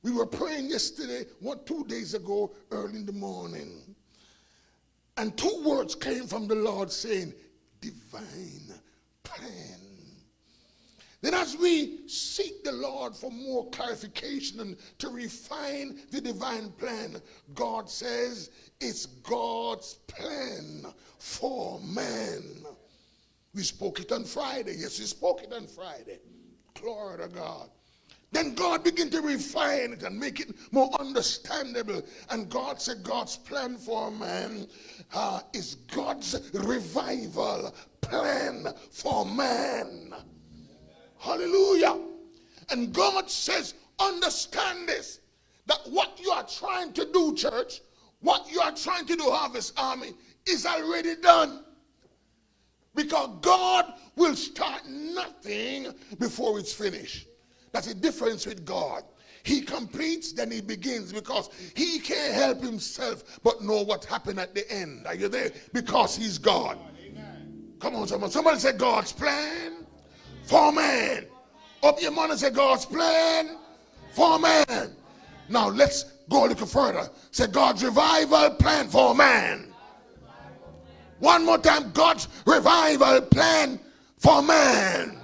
We were praying yesterday, 2 days ago, early in the morning. And 2 words came from the Lord saying, divine plan. Then as we seek the Lord for more clarification and to refine the divine plan, God says it's God's plan for man. We spoke it on Friday. Yes, we spoke it on Friday. Glory to God. Then God began to refine it and make it more understandable. And God said God's plan for man is God's revival plan for man. Hallelujah. And God says, understand this, that what you are trying to do, church, what you are trying to do, Harvest Army, is already done. Because God will start nothing before it's finished. That's the difference with God. He completes, then he begins, because he can't help himself but know what happened at the end. Are you there? Because he's God. Amen. Come on, someone. Somebody say God's plan for man. Up your mouth and say God's plan for man. Now let's go a little further. Say God's revival plan for man. One more time. God's revival plan for man.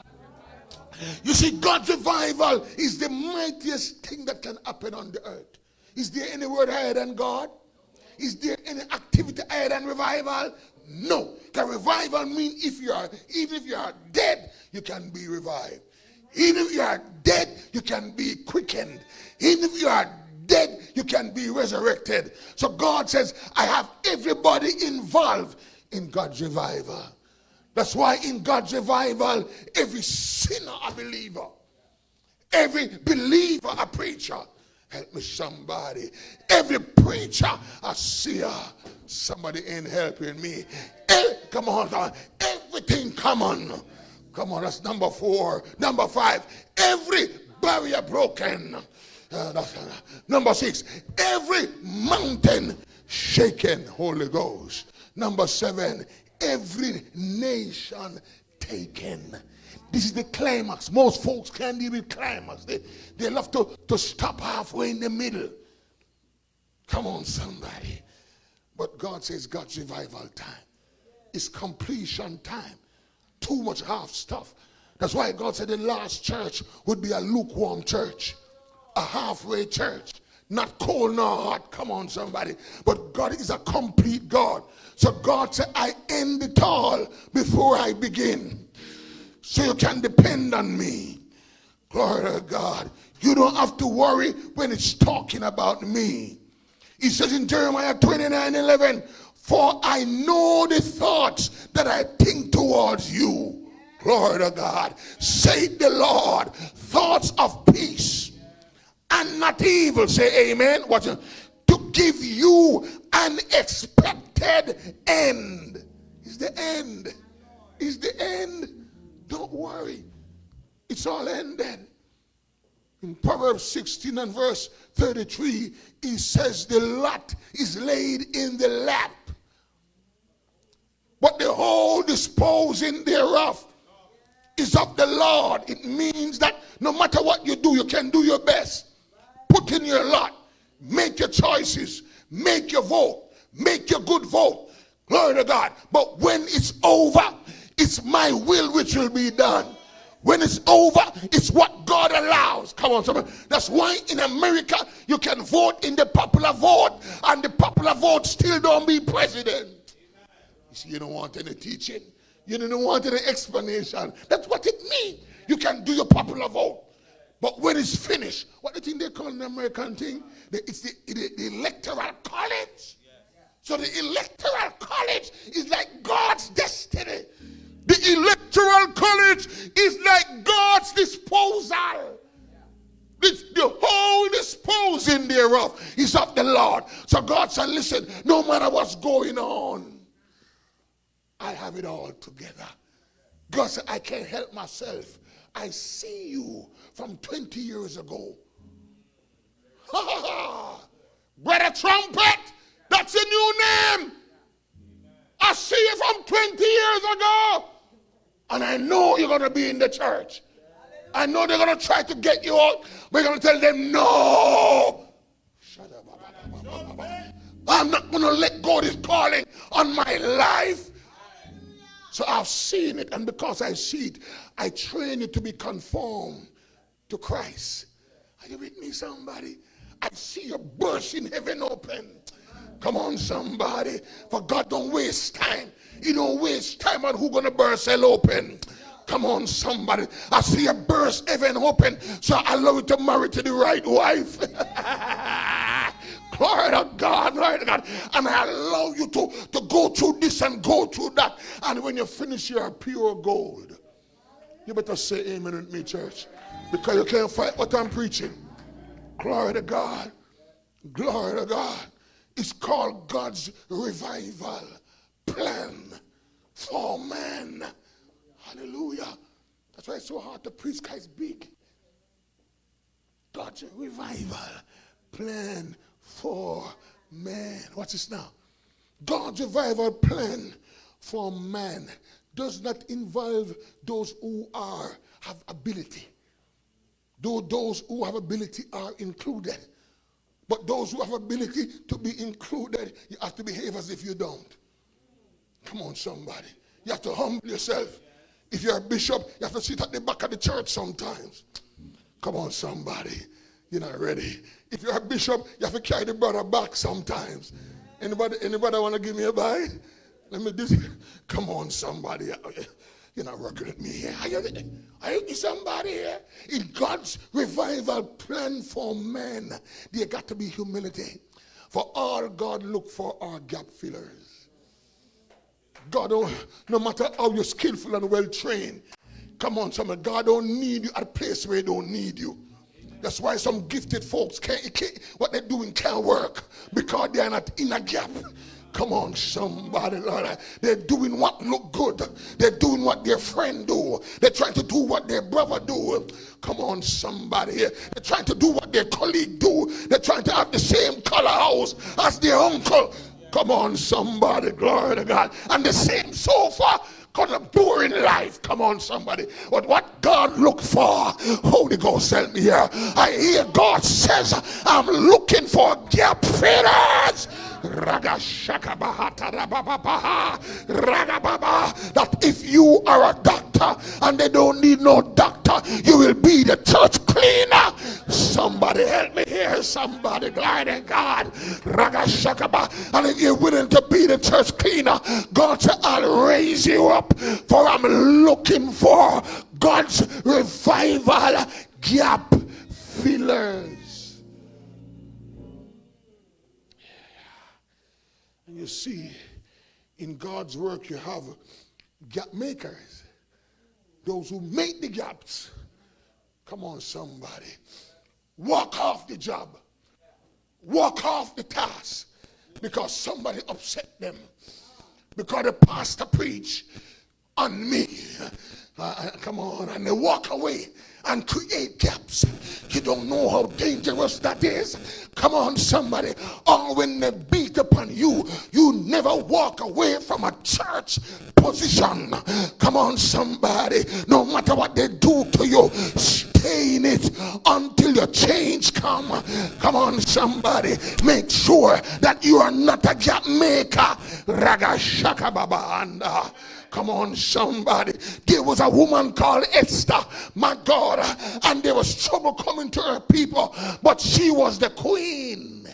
You see, God's revival is the mightiest thing that can happen on the earth. Is there any word higher than God? Is there any activity higher than revival? No. Because revival means even if you are dead, you can be revived. Even if you are dead, you can be quickened. Even if you are dead, you can be resurrected. So God says, I have everybody involved in God's revival. That's why in God's revival, every sinner a believer, every believer a preacher. Help me somebody. Every preacher a seer. Somebody ain't helping me. Come on, everything come on. Come on, that's number 4. Number 5, every barrier broken. Number 6, every mountain shaken. Holy Ghost. Number 7, every nation taken. This is the climax. Most folks can't deal with climax. They love to stop halfway in the middle. Come on, somebody. But God says God's revival time. It's completion time. Too much half stuff. That's why God said the last church would be a lukewarm church. A halfway church. Not cold nor hot. Come on, somebody. But God is a complete God. So God said, I end it all before I begin. So you can depend on me. Glory to God. You don't have to worry when it's talking about me. He says in Jeremiah 29:11, for I know the thoughts that I think towards you. Glory to God. Say the Lord, thoughts of peace and not evil. Say amen. Watch it. To give you an expected end. Is the end. Is the end. Don't worry. It's all ended. In Proverbs 16 and verse 33, he says the lot is laid in the lap, but the whole disposing thereof is of the Lord. It means that no matter what you do, you can do your best. Put in your lot. Make your choices. Make your vote. Make your good vote. Glory to God. But when it's over, it's my will which will be done. When it's over, it's what God allows. Come on, somebody. That's why in America, you can vote in the popular vote, and the popular vote still don't be president. You see, you don't want any teaching. You don't want any explanation. That's what it means. You can do your popular vote. But when it's finished, what do you think they call an American thing? It's the electoral college. So the electoral college is like God's destiny. The electoral college is like God's disposal. The whole disposing thereof is of the Lord. So God said, listen, no matter what's going on, I have it all together. God said, I can't help myself. I see you from 20 years ago. Ha ha ha! Brother Trumpet, that's a new name. I see you from 20 years ago. And I know you're going to be in the church. I know they're going to try to get you out. We're going to tell them, no. Shut up. I'm not going to let go of this calling on my life. So I've seen it, and because I see it, I train it to be conformed to Christ. Are you with me, somebody? I see your bursting heaven open. Come on, somebody. For God don't waste time. He don't waste time on who's going to burst hell open. Come on, somebody. I see a burst heaven open, so I allow you to marry to the right wife. Glory to God, glory to God. And I allow you to go through this and go through that. And when you finish, you are pure gold. You better say amen with me, church. Because you can't fight what I'm preaching. Glory to God. Glory to God. It's called God's revival plan for man. Hallelujah. That's why it's so hard to preach, because it's big. God's revival plan for man. What's this now? God's revival plan for man does not involve those who have ability. Though those who have ability are included. But those who have ability to be included, you have to behave as if you don't. Come on, somebody. You have to humble yourself. If you're a bishop, you have to sit at the back of the church sometimes. Come on, somebody. You're not ready. If you're a bishop, you have to carry the brother back sometimes. Anybody want to give me a bite? Let me do this. Come on, somebody. You're not working with me here. Are you somebody here? In God's revival plan for men, there got to be humility. For all God look for are gap fillers. God don't, no matter how you're skillful and well trained, come on, somebody, God don't need you at a place where he don't need you. That's why some gifted folks what they're doing can't work, because they're not in a gap. Come on, somebody, Lord. They're doing what look good. They're doing what their friend do. They're trying to do what their brother do. Come on, somebody here. They're trying to do what their colleague do. They're trying to have the same color house as their uncle. Come on, somebody, glory to God. And the same sofa. Kind of boring life. Come on, somebody. But what God looked for, Holy Ghost, help me here. I hear God says, I'm looking for gap fillers. That if you are a doctor and they don't need no doctor, you will be the church cleaner. Somebody help me here. Somebody, glory to God. And if you're willing to be the church cleaner, God said, I'll raise you up, for I'm looking for God's revival gap fillers. And you see, in God's work, you have gap makers. Those who make the gaps. Come on, somebody. Walk off the job. Walk off the task. Because somebody upset them. Because the pastor preached on me. Come on. And they walk away and create gaps. You don't know how dangerous that is. Come on, somebody. Or when they beat upon you, you never walk away from a church position. Come on, somebody. No matter what they do to you, stay in it until your change come. Come on, somebody. Make sure that you are not a gap maker. Raga shaka baba anda. Come on, somebody. There was a woman called Esther, my God, and there was trouble coming to her people, but she was the queen.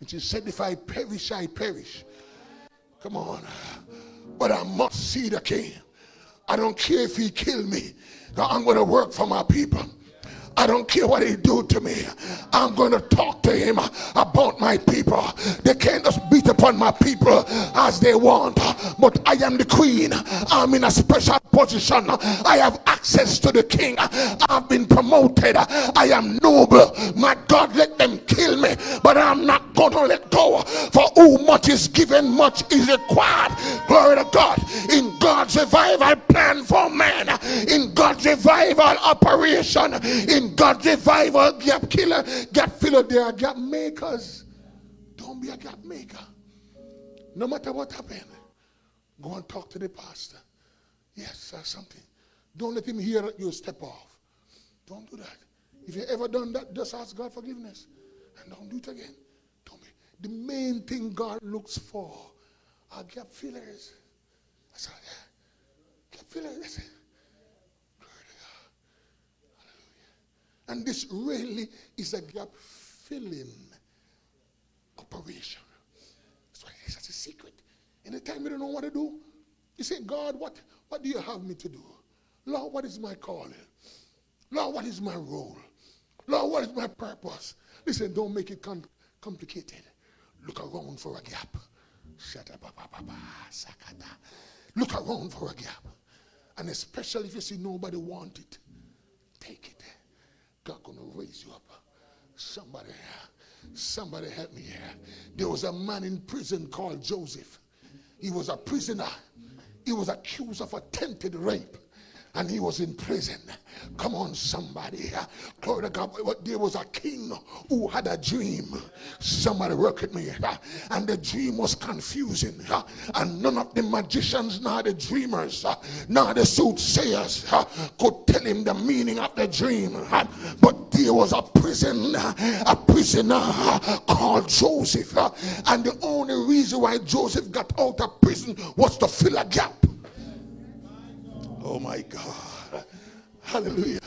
And she said, if I perish, I perish. Come on. But I must see the king. I don't care if he kill me. I'm going to work for my people. I don't care what he do to me. I'm going to talk to him about my people. They can't just beat upon my people as they want. But I am the queen. I'm in a special position. I have access to the king. I've been promoted. I am noble. My God, let them kill me. But I'm not going to let go. For who much is given, much is required. Glory to God. In God's revival plan for man. In God's revival operation. In God's revival gap killer, gap filler, they are gap makers. Don't be a gap maker. No matter what happened, go and talk to the pastor. Yes, something. Don't let him hear that you step off. Don't do that. If you ever done that, just ask God forgiveness. And don't do it again. Don't be. The main thing God looks for are gap fillers. That's all. Yeah. Gap fillers. That's it. Glory to God. Hallelujah. And this really is a gap filling operation. That's why it is. That's a secret. Anytime you don't know what to do, you say, God, what do you have me to do? Lord, what is my calling? Lord, what is my role? Lord, what is my purpose? Listen, don't make it complicated. Look around for a gap. Look around for a gap. And especially if you see nobody want it, take it. God gonna raise you up. Somebody help me here. There was a man in prison called Joseph. He was a prisoner. He was accused of attempted rape. And he was in prison. Come on, somebody. Glory to God. There was a king who had a dream. Somebody work with me. And the dream was confusing. And none of the magicians, nor the dreamers, nor the soothsayers could tell him the meaning of the dream. But there was a prisoner called Joseph. And the only reason why Joseph got out of prison was to fill a gap. Oh my God. Hallelujah.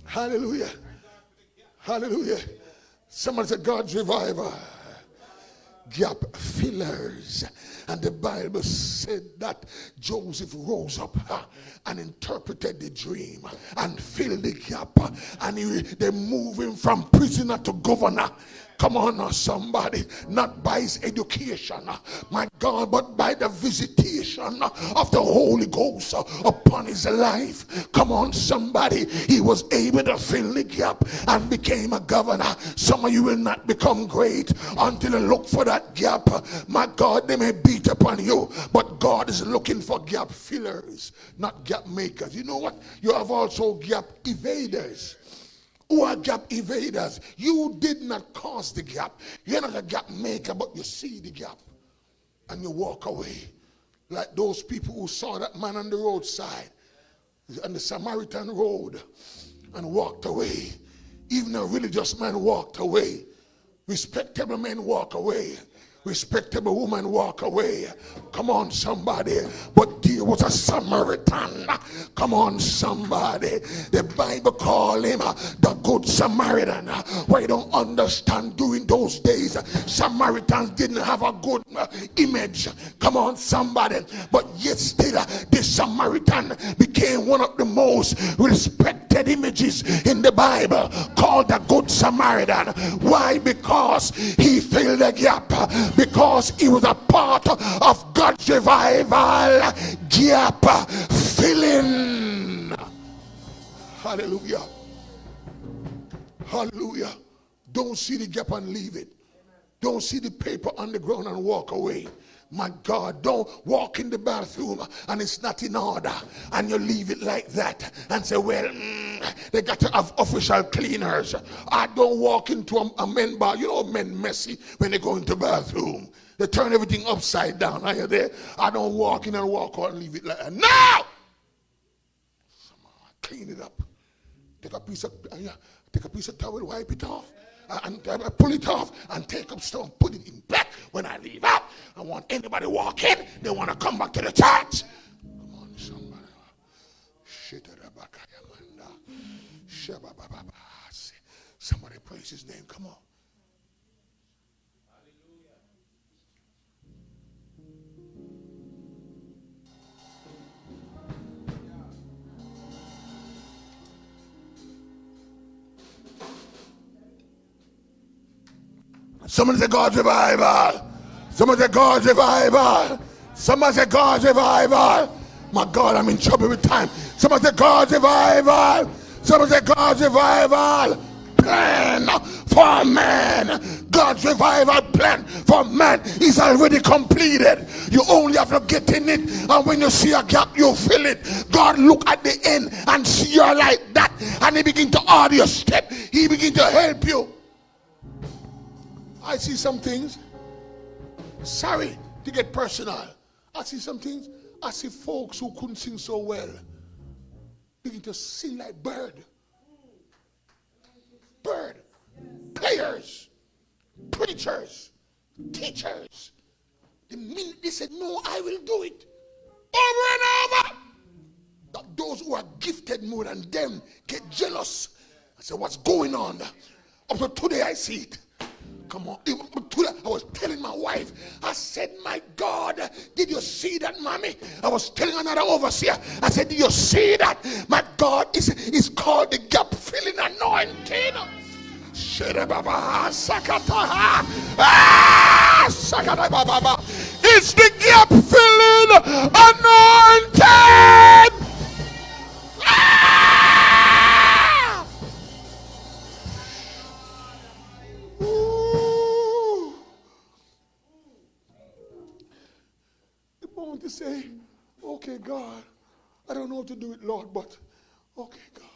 Hallelujah. Hallelujah. Somebody said God's revival. Gap fillers. And the Bible said that Joseph rose up and interpreted the dream and filled the gap. And they moved him from prisoner to governor. Come on now, somebody. Not by his education, my God, but by the visitation of the Holy Ghost upon his life. Come on, somebody. He was able to fill the gap and became a governor. Some of you will not become great until you look for that gap. My God, they may beat upon you, but God is looking for gap fillers, not gap makers. You know what? You have also gap evaders. Who are gap evaders? You did not cause the gap. You're not a gap maker, but you see the gap and you walk away. Like those people who saw that man on the roadside, on the Samaritan road, and walked away. Even a religious man walked away. Respectable men walk away. Respectable woman walk away. Come on, somebody. But there was a Samaritan. Come on, somebody. The Bible called him the Good Samaritan. Why you don't understand, during those days, Samaritans didn't have a good image. Come on, somebody. But yet still, this Samaritan became one of the most respected images in the Bible, called the Good Samaritan. Why? Because he filled the gap. Because he was a part of God's revival gap filling. Hallelujah. Hallelujah. Don't see the gap and leave it. Don't see the paper on the ground and walk away. My God, don't walk in the bathroom and it's not in order and you leave it like that and say, well, they got to have official cleaners. I don't walk into a men bar. You know, men messy when they go into the bathroom. They turn everything upside down. Are you there? I don't walk in and walk out and leave it like that. No! Clean it up. Take a piece of towel, wipe it off. And pull it off and take up stuff, put it in back. When I leave out, I want anybody walk in, they want to come back to the church. Come on, somebody. Somebody praise his name. Come on. Somebody say God's revival. Somebody say God's revival. Somebody say God's revival. My God, I'm in trouble with time. Somebody say God's revival. Somebody say God's revival plan for man. God's revival plan for man is already completed. You only have to get in it, and when you see a gap, you fill it. God look at the end and see you like that, and he begin to order your step. He begin to help you. I see some things. Sorry to get personal. I see some things. I see folks who couldn't sing so well begin to sing like bird. preachers, teachers. The minute they said, no, I will do it, over and over, that those who are gifted more than them get jealous. I said, what's going on? Up to today I see it. Come on. I was telling my wife, I said, my God, did you see that, mommy? I was telling another overseer, I said, did you see that? My God, is called the gap filling anointing. It's the gap filling anointing. The moment you say, okay, God, I don't know how to do it, Lord, but okay, God.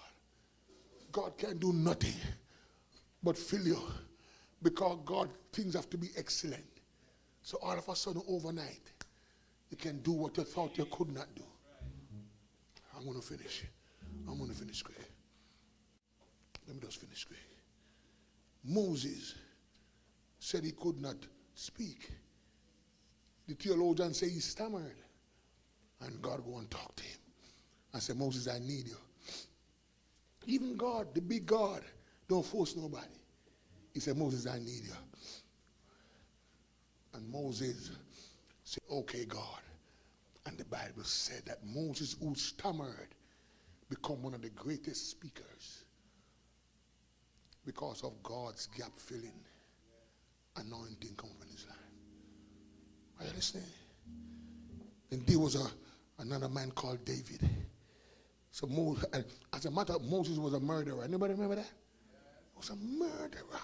God can't do nothing but fill you, because God, things have to be excellent. So all of a sudden, overnight, you can do what you thought you could not do. I'm going to finish. I'm going to finish quick. Let me just finish quick. Moses said he could not speak. The theologians say he stammered. And God go and talk to him. I said, Moses, I need you. Even God, the big God, don't force nobody. He said, Moses, I need you. And Moses said, okay, God. And the Bible said that Moses, who stammered, become one of the greatest speakers because of God's gap-filling anointing coming from his life. Are you listening? And there was another man called David. So Moses, as a matter of Moses was a murderer. Anybody remember that? He was a murderer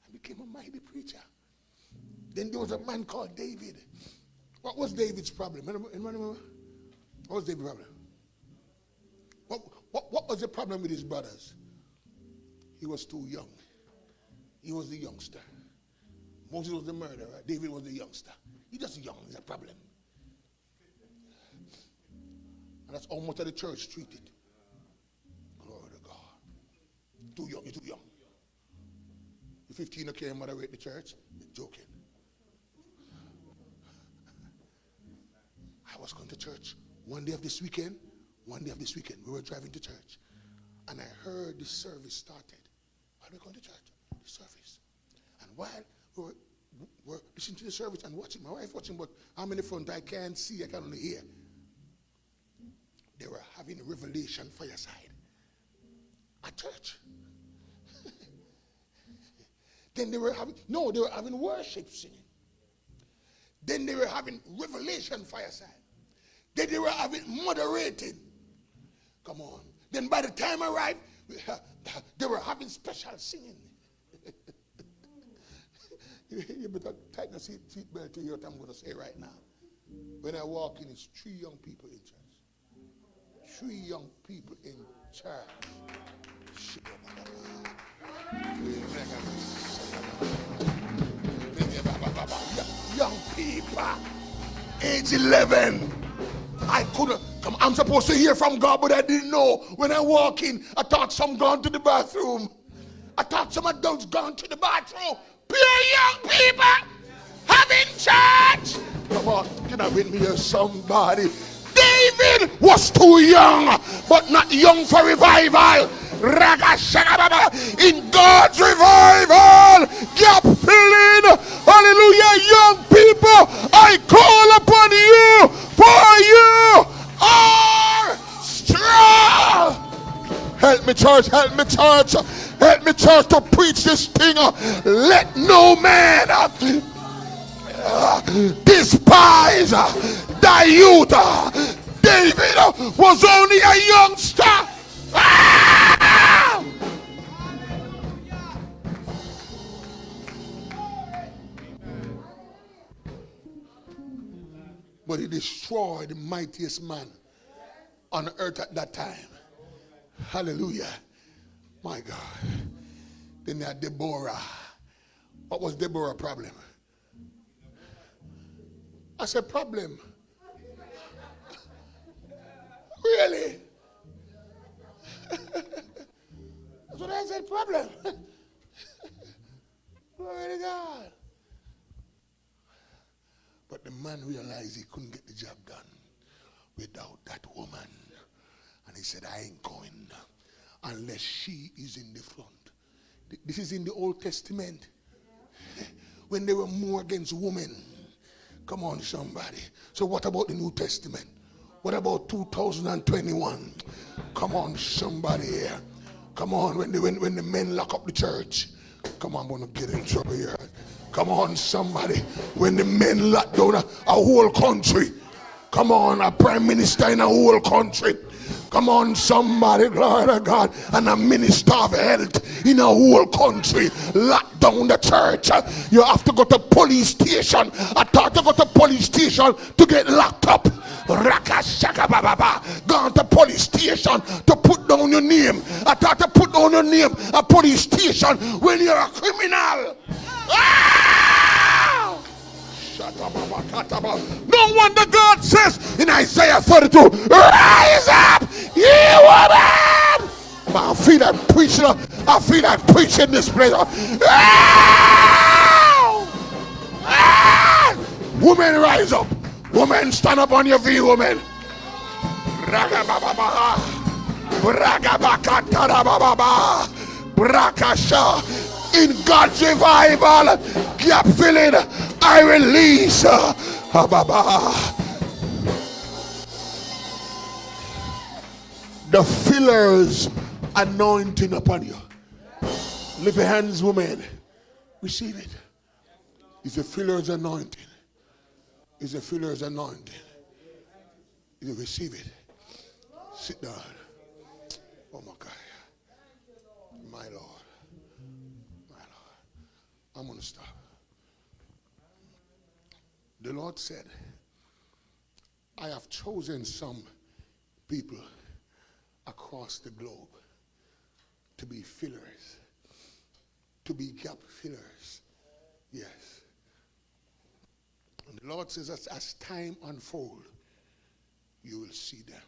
and became a mighty preacher. Then there was a man called David. What was David's problem? Anybody remember? What was David's problem? What was the problem with his brothers? He was too young. He was the youngster. Moses was the murderer. David was the youngster. He's just young. It's a problem. And that's how much of the church treated. Glory to God. Too young. You're too young. You're 15, you can't moderate the church. You're joking. I was going to church one day of this weekend. We were driving to church. And I heard the service started. Why are we going to church? The service. And while we were listening to the service and watching, my wife watching, but I'm in the front, I can't see, I can only hear. They were having a revelation fireside at church. Then they were having worship singing. Then they were having revelation fireside. Then they were having moderating. Come on. Then by the time I arrived, they were having special singing. You better tighten the seatbelt to hear what I'm going to say right now. When I walk in, it's 3 young people in church. 3 young people in church. Young people, age 11. I couldn't come. I'm supposed to hear from God, but I didn't know. When I walk in, I thought some gone to the bathroom. I thought some adults gone to the bathroom. Pure young people having church. Come on, can I win me somebody? David was too young, but not young for revival. In God's revival, gap filling, hallelujah, young people, I call upon you, for you are strong. Help me, church, help me, church, help me, church, to preach this thing. Let no man despise thy youth. David was only a youngster. But he destroyed the mightiest man on earth at that time. Hallelujah. My God. Then they had Deborah. What was Deborah's problem? I said, problem. Really? That's what I said, problem. Glory to God. man realized he couldn't get the job done without that woman. And he said, I ain't going unless she is in the front. This is in the Old Testament. When they were more against women. Come on, somebody. So what about the New Testament? What about 2021? Come on, somebody here. Come on, when the men lock up the church. Come on, I'm going to get in trouble here. Come on, somebody. When the men lock down a whole country. Come on, a prime minister in a whole country. Come on, somebody, glory to God, and a minister of health in a whole country lock down the church. You have to go to police station. I thought to go to police station to get locked up. Gone to police station to put down your name. I thought to put down your name at police station when you're a criminal. Ah! No wonder God says in Isaiah 32, rise up, ye women. I feel like preaching. I feel like preaching this place. Women, rise up. Women, stand up on your feet, women. In God's revival, gap filling, I release. The filler's anointing upon you. Lift your hands, women. Receive it. It's a filler's anointing. It's a filler's anointing. You receive it. Sit down. Oh my God. My Lord. My Lord. I'm going to stop. The Lord said, I have chosen some people across the globe to be fillers, to be gap fillers. Yes. And the Lord says, as time unfolds, you will see them.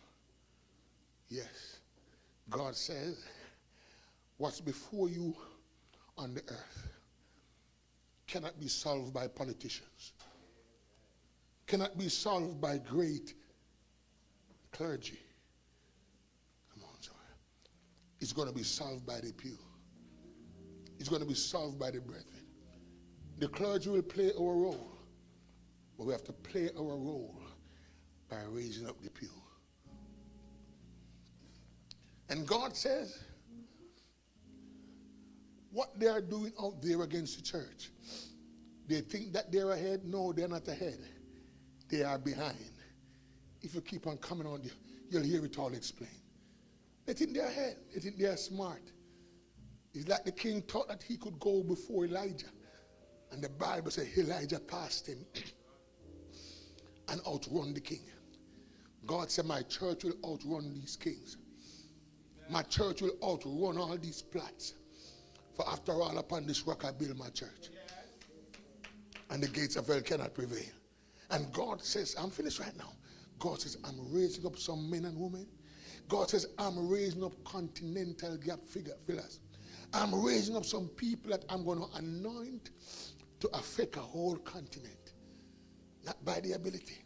Yes. God says, what's before you on the earth cannot be solved by politicians, cannot be solved by great clergy. Come on, sir. It's going to be solved by the pew. It's going to be solved by the brethren. The clergy will play our role, but we have to play our role by raising up the pew. And God says, what they are doing out there against the church, they think that they're ahead. No, they're not ahead. They are behind. If you keep on coming on, you'll hear it all explained. They think they're ahead. They think they're smart. It's like the king thought that he could go before Elijah. And the Bible says Elijah passed him and outrun the king. God said, my church will outrun these kings. My church will outrun all these plots. For after all, upon this rock I build my church. And the gates of hell cannot prevail. And God says, I'm finished right now. God says, I'm raising up some men and women. God says, I'm raising up continental gap fillers. I'm raising up some people that I'm going to anoint to affect a whole continent. Not by the ability,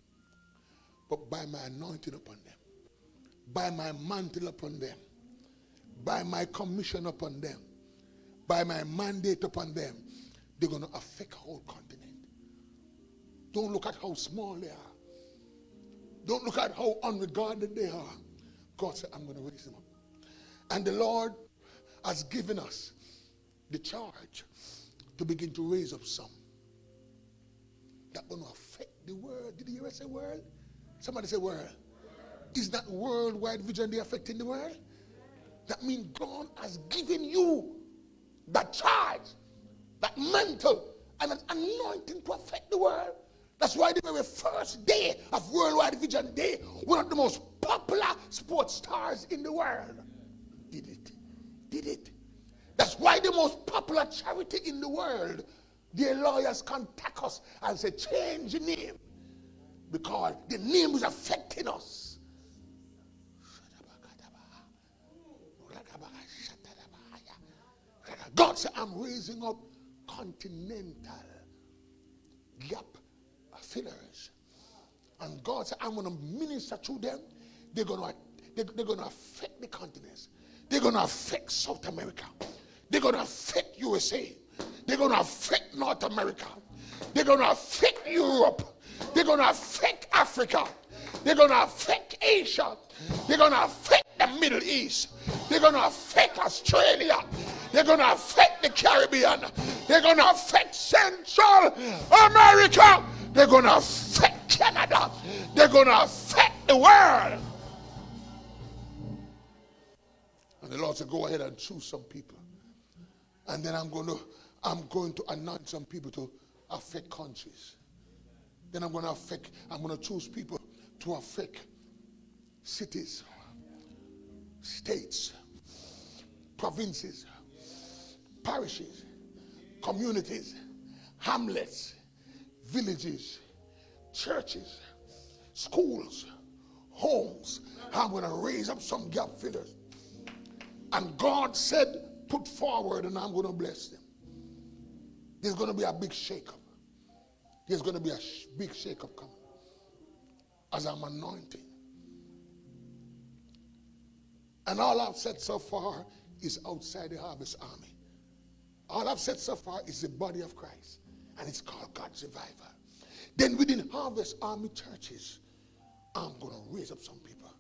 but by my anointing upon them. By my mantle upon them. By my commission upon them. By my mandate upon them. They're going to affect a whole continent. Don't look at how small they are. Don't look at how unregarded they are. God said, I'm going to raise them up. And the Lord has given us the charge to begin to raise up some that going to affect the world. Did you hear I say world? Somebody say world. Is that worldwide vision they affecting the world? That means God has given you that charge, that mantle, and an anointing to affect the world. That's why the very first day of Worldwide Vision Day, one of the most popular sports stars in the world did it. Did it. That's why the most popular charity in the world, their lawyers contact us and say, change the name. Because the name is affecting us. God said, I'm raising up continental gap fillers. And God said, I'm going to minister to them. They're going to affect the continents. They're going to affect South America. They're going to affect USA. They're going to affect North America. They're going to affect Europe. They're going to affect Africa. They're going to affect Asia. They're going to affect the Middle East. They're going to affect Australia. They're going to affect the Caribbean. They're going to affect Central America. They're going to affect Canada. They're going to affect the world. And the Lord said, go ahead and choose some people. And then I'm going to anoint some people to affect countries. Then I'm going to choose people to affect cities, states, provinces, parishes, communities, hamlets, villages, churches, schools, homes. I'm going to raise up some gap fillers. And God said, put forward and I'm going to bless them. There's going to be a big shakeup. There's going to be a big shakeup coming as I'm anointing. And all I've said so far is outside the Harvest Army. All I've said so far is the body of Christ. And it's called God's Revival. Then within Harvest Army churches, I'm going to raise up some people.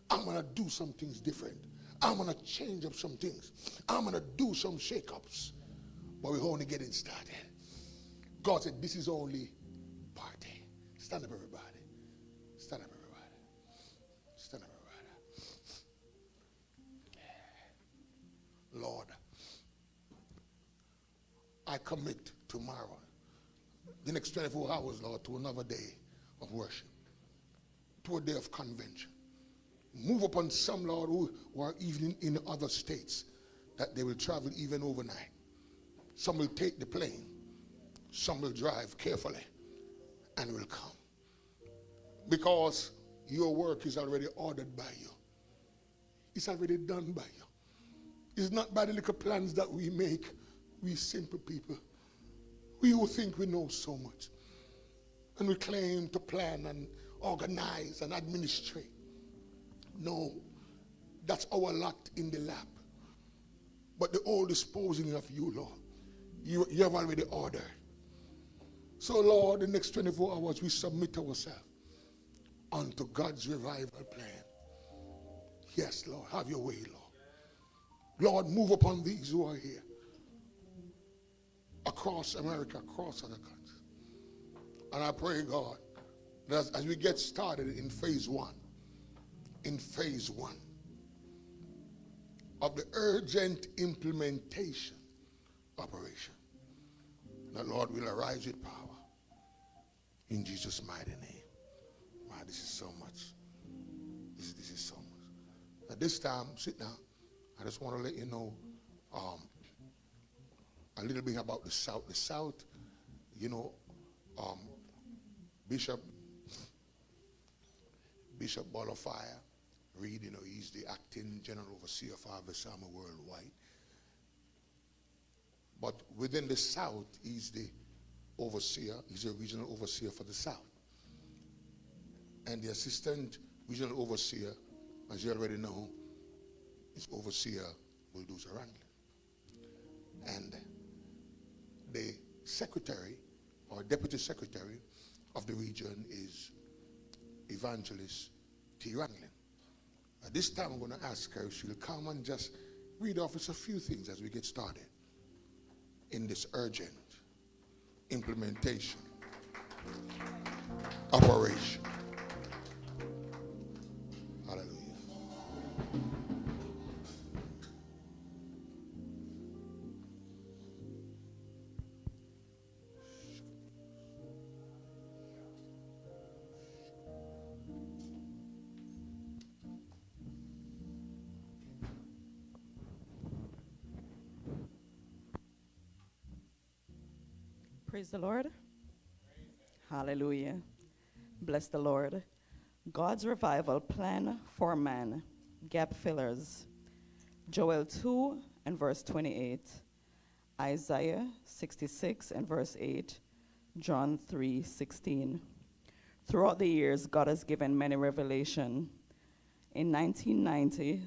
I'm going to do some things different. I'm going to change up some things. I'm going to do some shakeups. But we're only getting started. God said, this is only party. Stand up, everybody. Stand up, everybody. Stand up, everybody. Lord, I commit tomorrow, the next 24 hours, Lord, to another day of worship, to a day of convention. Move upon some, Lord, who are even in other states, that they will travel even overnight. Some will take the plane. Some will drive carefully and will come. Because your work is already ordered by you. It's already done by you. It's not by the little plans that we make, we simple people. We who think we know so much. And we claim to plan and organize and administrate. No, that's our lot in the lap. But the all disposing of you, Lord, you have already ordered. So, Lord, the next 24 hours we submit ourselves unto God's revival plan. Yes, Lord, have your way, Lord. Lord, move upon these who are here. Across America, across other countries. And I pray, God, that as we get started in phase one of the urgent implementation operation, the Lord will arise with power in Jesus' mighty name. Wow, this is so much. This is so much. At this time, sit down. I just want to let you know a little bit about the South. The South, you know, Bishop Bolafire Reed, you know, he's the acting general overseer of Harvest Army worldwide. But within the South, he's the overseer, he's a regional overseer for the South. And the assistant regional overseer, as you already know, is overseer Bulldozer Wrangling. And the secretary or deputy secretary of the region is Evangelist T. Wrangling. At this time, I'm going to ask her if she'll come and just read off us a few things as we get started in this urgent implementation operation. Hallelujah. Praise the Lord. Hallelujah. Bless the Lord. God's revival plan for man. Gap fillers. Joel 2 and verse 28. Isaiah 66 and verse 8. John 3:16. Throughout the years, God has given many revelation. In 1990,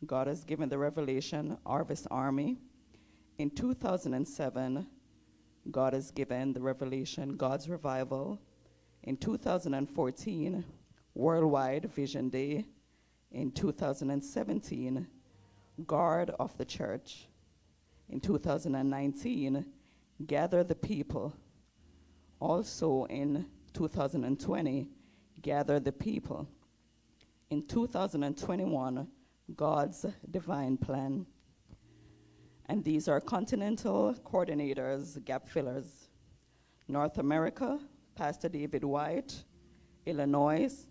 God has given the revelation Harvest Army. In 2007, God has given the revelation God's Revival. In 2014, Worldwide Vision Day. In 2017, Guard of the Church. In 2019, Gather the People. Also in 2020, Gather the People. In 2021, God's Divine Plan. And these are continental coordinators, gap fillers. North America, Pastor David White. Illinois.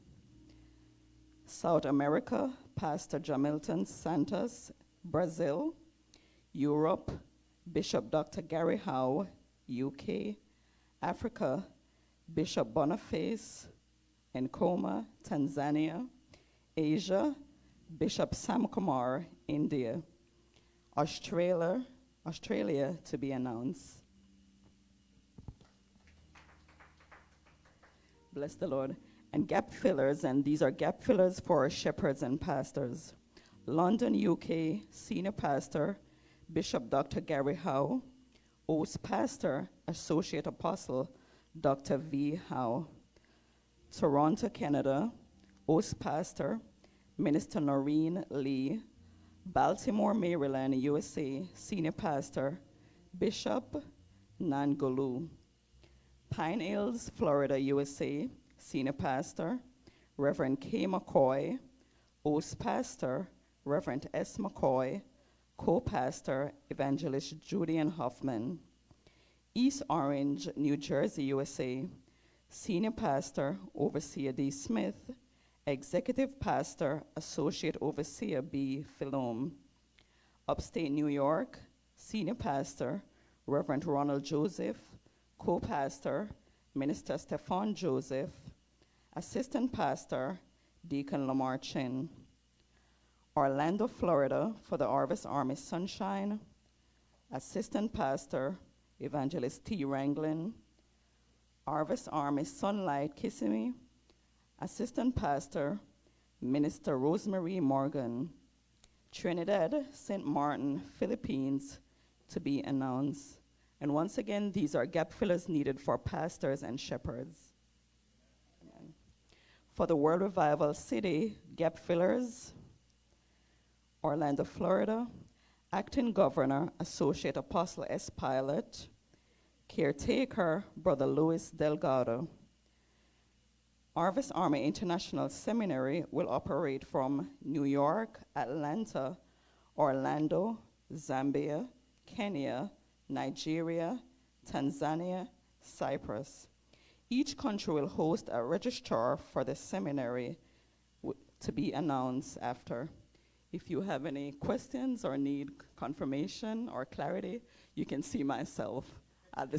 South America, Pastor Jamilton Santos. Brazil. Europe, Bishop Dr. Gary Howe, UK. Africa, Bishop Boniface Nkoma, Tanzania. Asia, Bishop Sam Kumar, India. Australia to be announced. Bless the Lord. And gap fillers, and these are gap fillers for shepherds and pastors. London, UK, Senior Pastor, Bishop Dr. Gary Howe. Host Pastor, Associate Apostle, Dr. V. Howe. Toronto, Canada, Host Pastor, Minister Noreen Lee. Baltimore, Maryland, USA, Senior Pastor, Bishop Nangolu. Pine Hills, Florida, USA, Senior Pastor, Reverend K. McCoy. Host Pastor, Reverend S. McCoy. Co-pastor, Evangelist Julian Hoffman. East Orange, New Jersey, USA, Senior Pastor, Overseer D. Smith. Executive Pastor, Associate Overseer B. Philom. Upstate New York, Senior Pastor, Reverend Ronald Joseph. Co-pastor, Minister Stefan Joseph. Assistant Pastor, Deacon Lamar Chin. Orlando, Florida, for the Harvest Army Sunshine. Assistant Pastor, Evangelist T. Ranglin. Harvest Army Sunlight Kissimmee. Assistant Pastor, Minister Rosemary Morgan. Trinidad, St. Martin, Philippines, to be announced. And once again, these are gap fillers needed for pastors and shepherds. Amen. For the World Revival City, gap fillers, Orlando, Florida, Acting Governor, Associate Apostle S. Pilot. Caretaker, Brother Luis Delgado. Harvest Army International Seminary will operate from New York, Atlanta, Orlando, Zambia, Kenya, Nigeria, Tanzania, Cyprus. Each country will host a registrar for the seminary to be announced after. If you have any questions or need confirmation or clarity, you can see myself at the